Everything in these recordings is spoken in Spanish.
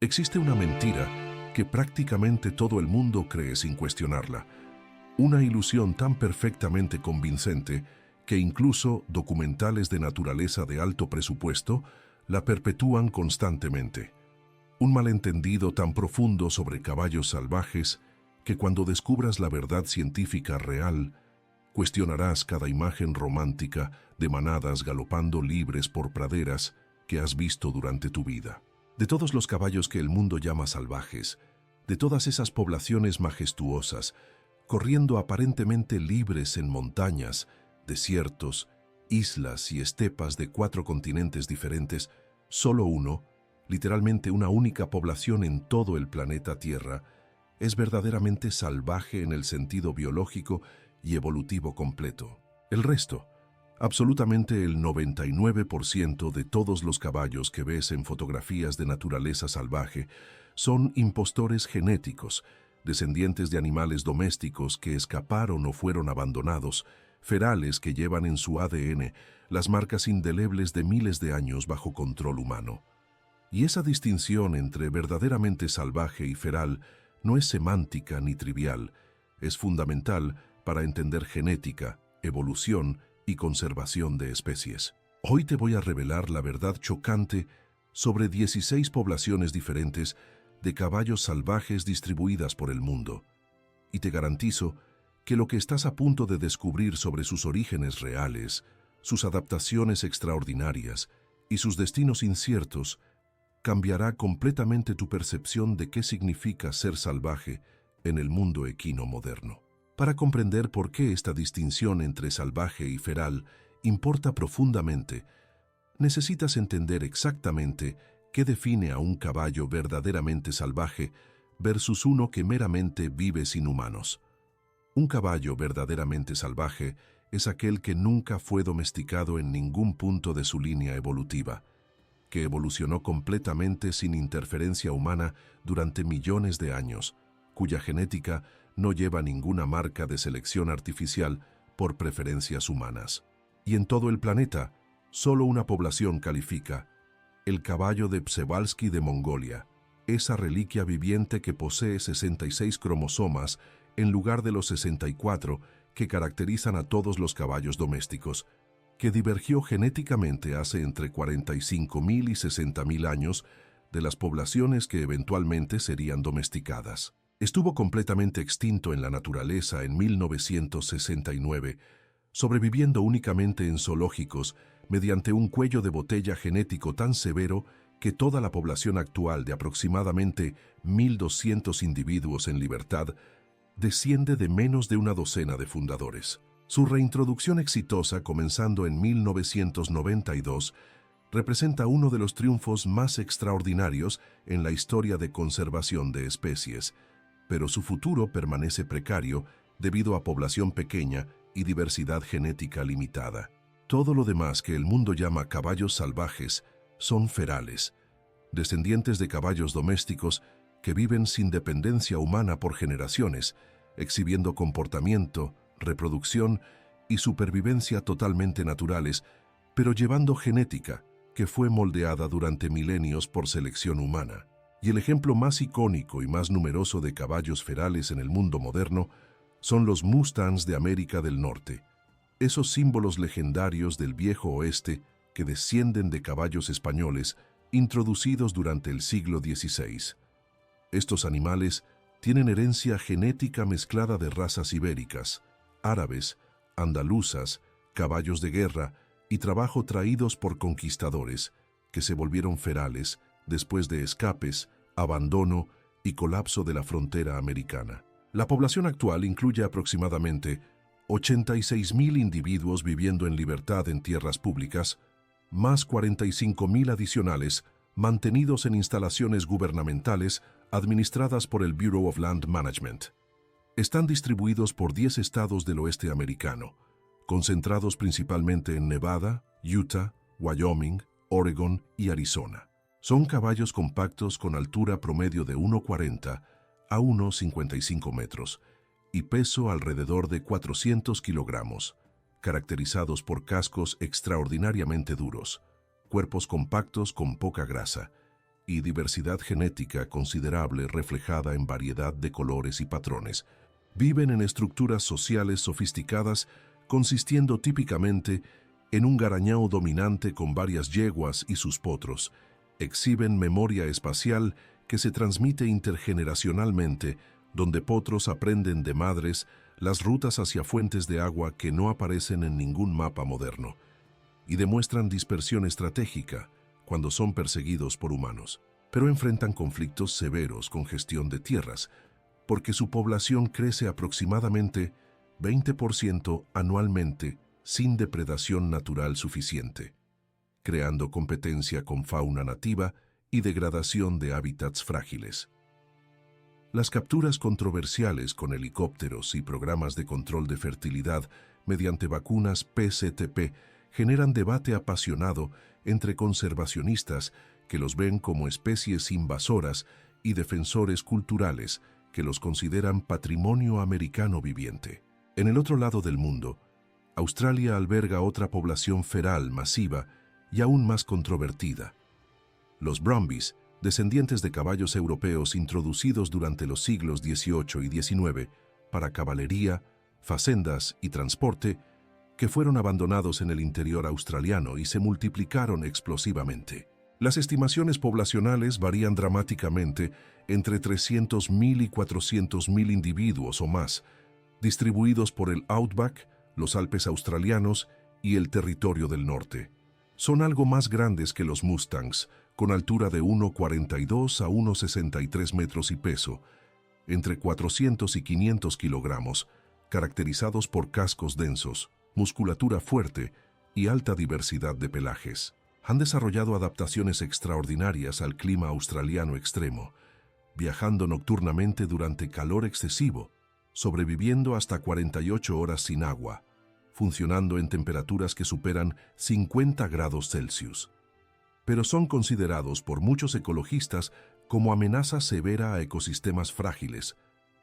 Existe una mentira que prácticamente todo el mundo cree sin cuestionarla. Una ilusión tan perfectamente convincente que incluso documentales de naturaleza de alto presupuesto la perpetúan constantemente. Un malentendido tan profundo sobre caballos salvajes que cuando descubras la verdad científica real, cuestionarás cada imagen romántica de manadas galopando libres por praderas que has visto durante tu vida. De todos los caballos que el mundo llama salvajes, de todas esas poblaciones majestuosas, corriendo aparentemente libres en montañas, desiertos, islas y estepas de 4 continentes diferentes, solo uno, literalmente una única población en todo el planeta Tierra, es verdaderamente salvaje en el sentido biológico y evolutivo completo. El resto, absolutamente el 99% de todos los caballos que ves en fotografías de naturaleza salvaje son impostores genéticos, descendientes de animales domésticos que escaparon o fueron abandonados, ferales que llevan en su ADN las marcas indelebles de miles de años bajo control humano. Y esa distinción entre verdaderamente salvaje y feral no es semántica ni trivial, es fundamental para entender genética, evolución y conservación de especies. Hoy te voy a revelar la verdad chocante sobre 16 poblaciones diferentes de caballos salvajes distribuidas por el mundo. Y te garantizo que lo que estás a punto de descubrir sobre sus orígenes reales, sus adaptaciones extraordinarias y sus destinos inciertos cambiará completamente tu percepción de qué significa ser salvaje en el mundo equino moderno. Para comprender por qué esta distinción entre salvaje y feral importa profundamente, necesitas entender exactamente qué define a un caballo verdaderamente salvaje versus uno que meramente vive sin humanos. Un caballo verdaderamente salvaje es aquel que nunca fue domesticado en ningún punto de su línea evolutiva, que evolucionó completamente sin interferencia humana durante millones de años, cuya genética no lleva ninguna marca de selección artificial por preferencias humanas. Y en todo el planeta, solo una población califica: el caballo de Przewalski de Mongolia, esa reliquia viviente que posee 66 cromosomas en lugar de los 64 que caracterizan a todos los caballos domésticos, que divergió genéticamente hace entre 45.000 y 60.000 años de las poblaciones que eventualmente serían domesticadas. Estuvo completamente extinto en la naturaleza en 1969, sobreviviendo únicamente en zoológicos mediante un cuello de botella genético tan severo que toda la población actual de aproximadamente 1.200 individuos en libertad desciende de menos de una docena de fundadores. Su reintroducción exitosa, comenzando en 1992, representa uno de los triunfos más extraordinarios en la historia de conservación de especies, pero su futuro permanece precario debido a población pequeña y diversidad genética limitada. Todo lo demás que el mundo llama caballos salvajes son ferales, descendientes de caballos domésticos que viven sin dependencia humana por generaciones, exhibiendo comportamiento, reproducción y supervivencia totalmente naturales, pero llevando genética que fue moldeada durante milenios por selección humana. Y el ejemplo más icónico y más numeroso de caballos ferales en el mundo moderno son los Mustangs de América del Norte, esos símbolos legendarios del viejo oeste que descienden de caballos españoles introducidos durante el siglo XVI. Estos animales tienen herencia genética mezclada de razas ibéricas, árabes, andaluzas, caballos de guerra y trabajo traídos por conquistadores que se volvieron ferales después de escapes, abandono y colapso de la frontera americana. La población actual incluye aproximadamente 86.000 individuos viviendo en libertad en tierras públicas, más 45.000 adicionales mantenidos en instalaciones gubernamentales administradas por el Bureau of Land Management. Están distribuidos por 10 estados del oeste americano, concentrados principalmente en Nevada, Utah, Wyoming, Oregon y Arizona. Son caballos compactos con altura promedio de 1,40 a 1,55 metros y peso alrededor de 400 kilogramos, caracterizados por cascos extraordinariamente duros, cuerpos compactos con poca grasa y diversidad genética considerable reflejada en variedad de colores y patrones. Viven en estructuras sociales sofisticadas, consistiendo típicamente en un garañao dominante con varias yeguas y sus potros. Exhiben memoria espacial que se transmite intergeneracionalmente, donde potros aprenden de madres las rutas hacia fuentes de agua que no aparecen en ningún mapa moderno, y demuestran dispersión estratégica cuando son perseguidos por humanos, pero enfrentan conflictos severos con gestión de tierras, porque su población crece aproximadamente 20% anualmente sin depredación natural suficiente, creando competencia con fauna nativa y degradación de hábitats frágiles. Las capturas controversiales con helicópteros y programas de control de fertilidad mediante vacunas PCTP generan debate apasionado entre conservacionistas que los ven como especies invasoras y defensores culturales que los consideran patrimonio americano viviente. En el otro lado del mundo, Australia alberga otra población feral masiva y aún más controvertida. Los brumbies, descendientes de caballos europeos introducidos durante los siglos XVIII y XIX para caballería, facendas y transporte, que fueron abandonados en el interior australiano y se multiplicaron explosivamente. Las estimaciones poblacionales varían dramáticamente entre 300.000 y 400.000 individuos o más, distribuidos por el Outback, los Alpes australianos y el Territorio del Norte. Son algo más grandes que los Mustangs, con altura de 1,42 a 1,63 metros y peso, entre 400 y 500 kilogramos, caracterizados por cascos densos, musculatura fuerte y alta diversidad de pelajes. Han desarrollado adaptaciones extraordinarias al clima australiano extremo, viajando nocturnamente durante calor excesivo, sobreviviendo hasta 48 horas sin agua, funcionando en temperaturas que superan 50 grados Celsius. Pero son considerados por muchos ecologistas como amenaza severa a ecosistemas frágiles,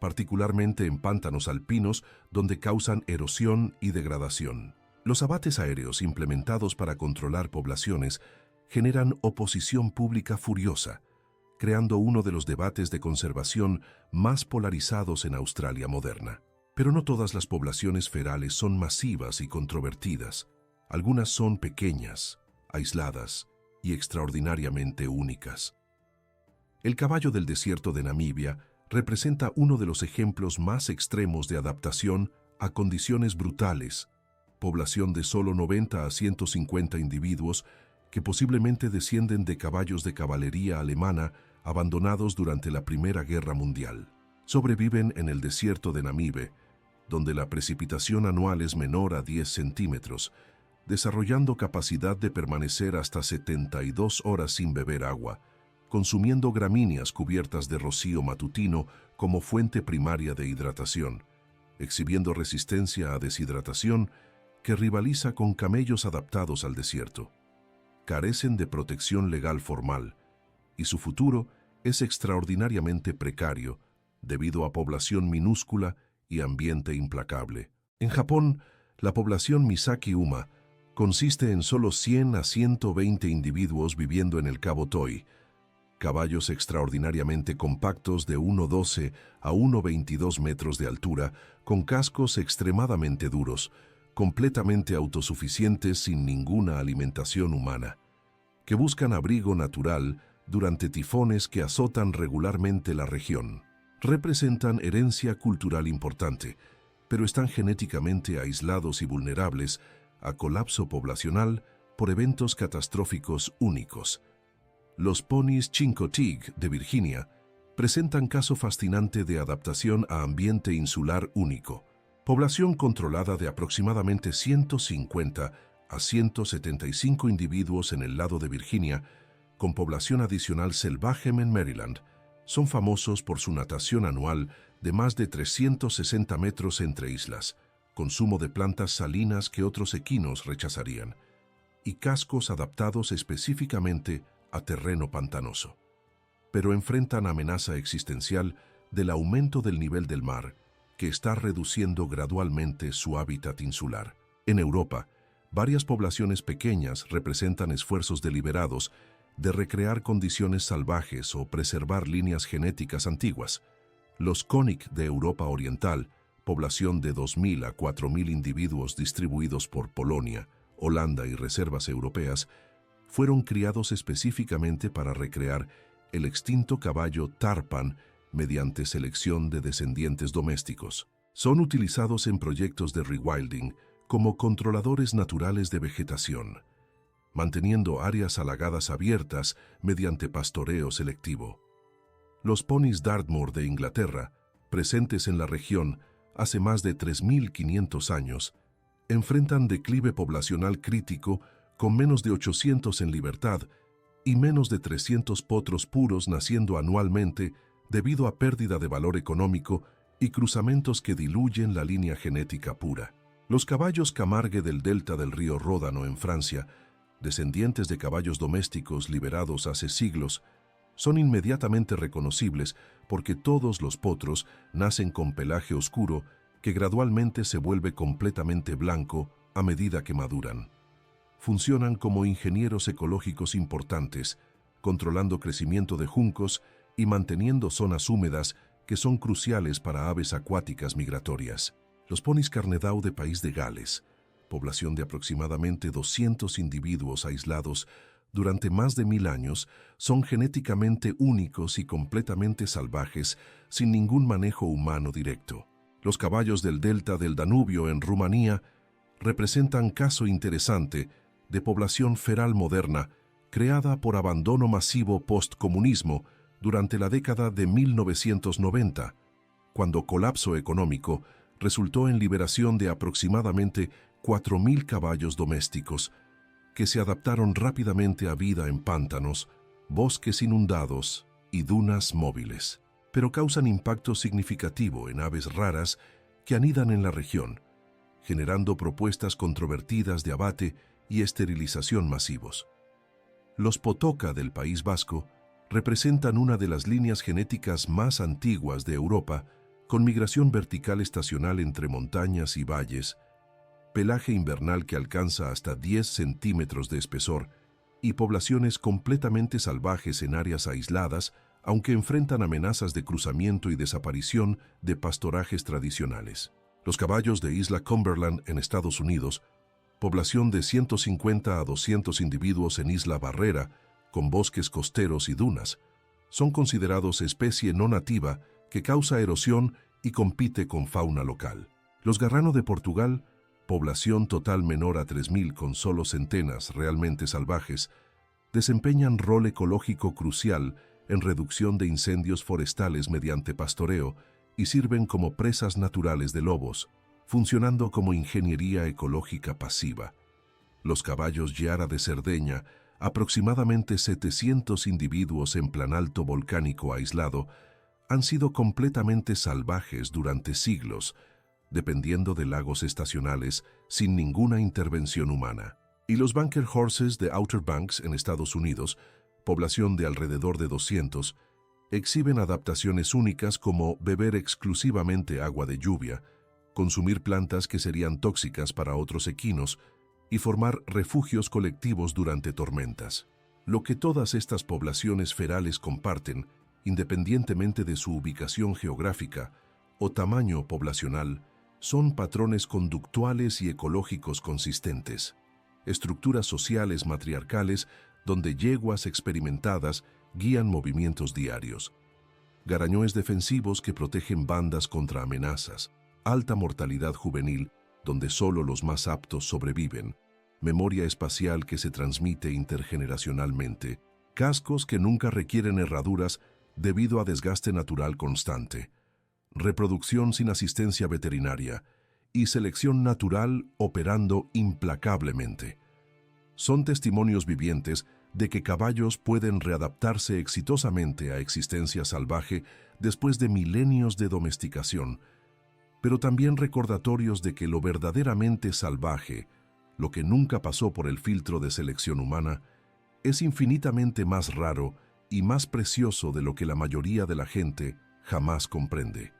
particularmente en pantanos alpinos donde causan erosión y degradación. Los abates aéreos implementados para controlar poblaciones generan oposición pública furiosa, creando uno de los debates de conservación más polarizados en Australia moderna. Pero no todas las poblaciones ferales son masivas y controvertidas. Algunas son pequeñas, aisladas y extraordinariamente únicas. El caballo del desierto de Namibia representa uno de los ejemplos más extremos de adaptación a condiciones brutales, población de solo 90 a 150 individuos que posiblemente descienden de caballos de caballería alemana abandonados durante la Primera Guerra Mundial. Sobreviven en el desierto de Namibe, donde la precipitación anual es menor a 10 centímetros, desarrollando capacidad de permanecer hasta 72 horas sin beber agua, consumiendo gramíneas cubiertas de rocío matutino como fuente primaria de hidratación, exhibiendo resistencia a deshidratación que rivaliza con camellos adaptados al desierto. Carecen de protección legal formal, y su futuro es extraordinariamente precario debido a población minúscula y ambiente implacable. En Japón, la población Misaki-Uma consiste en solo 100 a 120 individuos viviendo en el Cabo Toi, caballos extraordinariamente compactos de 1,12 a 1,22 metros de altura, con cascos extremadamente duros, completamente autosuficientes sin ninguna alimentación humana, que buscan abrigo natural durante tifones que azotan regularmente la región. Representan herencia cultural importante, pero están genéticamente aislados y vulnerables a colapso poblacional por eventos catastróficos únicos. Los ponis Chincoteague de Virginia presentan caso fascinante de adaptación a ambiente insular único. Población controlada de aproximadamente 150 a 175 individuos en el lado de Virginia, con población adicional salvaje en Maryland. Son famosos por su natación anual de más de 360 metros entre islas, consumo de plantas salinas que otros equinos rechazarían, y cascos adaptados específicamente a terreno pantanoso. Pero enfrentan amenaza existencial del aumento del nivel del mar, que está reduciendo gradualmente su hábitat insular. En Europa, varias poblaciones pequeñas representan esfuerzos deliberados de recrear condiciones salvajes o preservar líneas genéticas antiguas. Los Konik de Europa Oriental, población de 2.000 a 4.000 individuos distribuidos por Polonia, Holanda y reservas europeas, fueron criados específicamente para recrear el extinto caballo Tarpan mediante selección de descendientes domésticos. Son utilizados en proyectos de rewilding como controladores naturales de vegetación, manteniendo áreas halagadas abiertas mediante pastoreo selectivo. Los ponis Dartmoor de Inglaterra, presentes en la región hace más de 3.500 años, enfrentan declive poblacional crítico con menos de 800 en libertad y menos de 300 potros puros naciendo anualmente debido a pérdida de valor económico y cruzamientos que diluyen la línea genética pura. Los caballos Camargue del delta del río Ródano en Francia, descendientes de caballos domésticos liberados hace siglos, son inmediatamente reconocibles porque todos los potros nacen con pelaje oscuro que gradualmente se vuelve completamente blanco a medida que maduran. Funcionan como ingenieros ecológicos importantes, controlando crecimiento de juncos y manteniendo zonas húmedas que son cruciales para aves acuáticas migratorias. Los ponis Carnedau de País de Gales, población de aproximadamente 200 individuos aislados durante más de 1000 años, son genéticamente únicos y completamente salvajes, sin ningún manejo humano directo. Los caballos del delta del Danubio en Rumanía representan caso interesante de población feral moderna creada por abandono masivo post-comunismo durante la década de 1990, cuando colapso económico resultó en liberación de aproximadamente 4.000 caballos domésticos, que se adaptaron rápidamente a vida en pantanos, bosques inundados y dunas móviles, pero causan impacto significativo en aves raras que anidan en la región, generando propuestas controvertidas de abate y esterilización masivos. Los Potoca del País Vasco representan una de las líneas genéticas más antiguas de Europa, con migración vertical estacional entre montañas y valles, pelaje invernal que alcanza hasta 10 centímetros de espesor y poblaciones completamente salvajes en áreas aisladas, aunque enfrentan amenazas de cruzamiento y desaparición de pastorajes tradicionales. Los caballos de Isla Cumberland en Estados Unidos, población de 150 a 200 individuos en Isla Barrera, con bosques costeros y dunas, son considerados especie no nativa que causa erosión y compite con fauna local. Los Garrano de Portugal, población total menor a 3.000 con solo centenas realmente salvajes, desempeñan rol ecológico crucial en reducción de incendios forestales mediante pastoreo y sirven como presas naturales de lobos, funcionando como ingeniería ecológica pasiva. Los caballos Yara de Cerdeña, aproximadamente 700 individuos en planalto volcánico aislado, han sido completamente salvajes durante siglos, dependiendo de lagos estacionales sin ninguna intervención humana. Y los Banker Horses de Outer Banks en Estados Unidos, población de alrededor de 200, exhiben adaptaciones únicas como beber exclusivamente agua de lluvia, consumir plantas que serían tóxicas para otros equinos y formar refugios colectivos durante tormentas. Lo que todas estas poblaciones ferales comparten, independientemente de su ubicación geográfica o tamaño poblacional, son patrones conductuales y ecológicos consistentes, estructuras sociales matriarcales donde yeguas experimentadas guían movimientos diarios, garañones defensivos que protegen bandas contra amenazas, alta mortalidad juvenil donde solo los más aptos sobreviven, memoria espacial que se transmite intergeneracionalmente, cascos que nunca requieren herraduras debido a desgaste natural constante, reproducción sin asistencia veterinaria y selección natural operando implacablemente. Son testimonios vivientes de que caballos pueden readaptarse exitosamente a existencia salvaje después de milenios de domesticación, pero también recordatorios de que lo verdaderamente salvaje, lo que nunca pasó por el filtro de selección humana, es infinitamente más raro y más precioso de lo que la mayoría de la gente jamás comprende.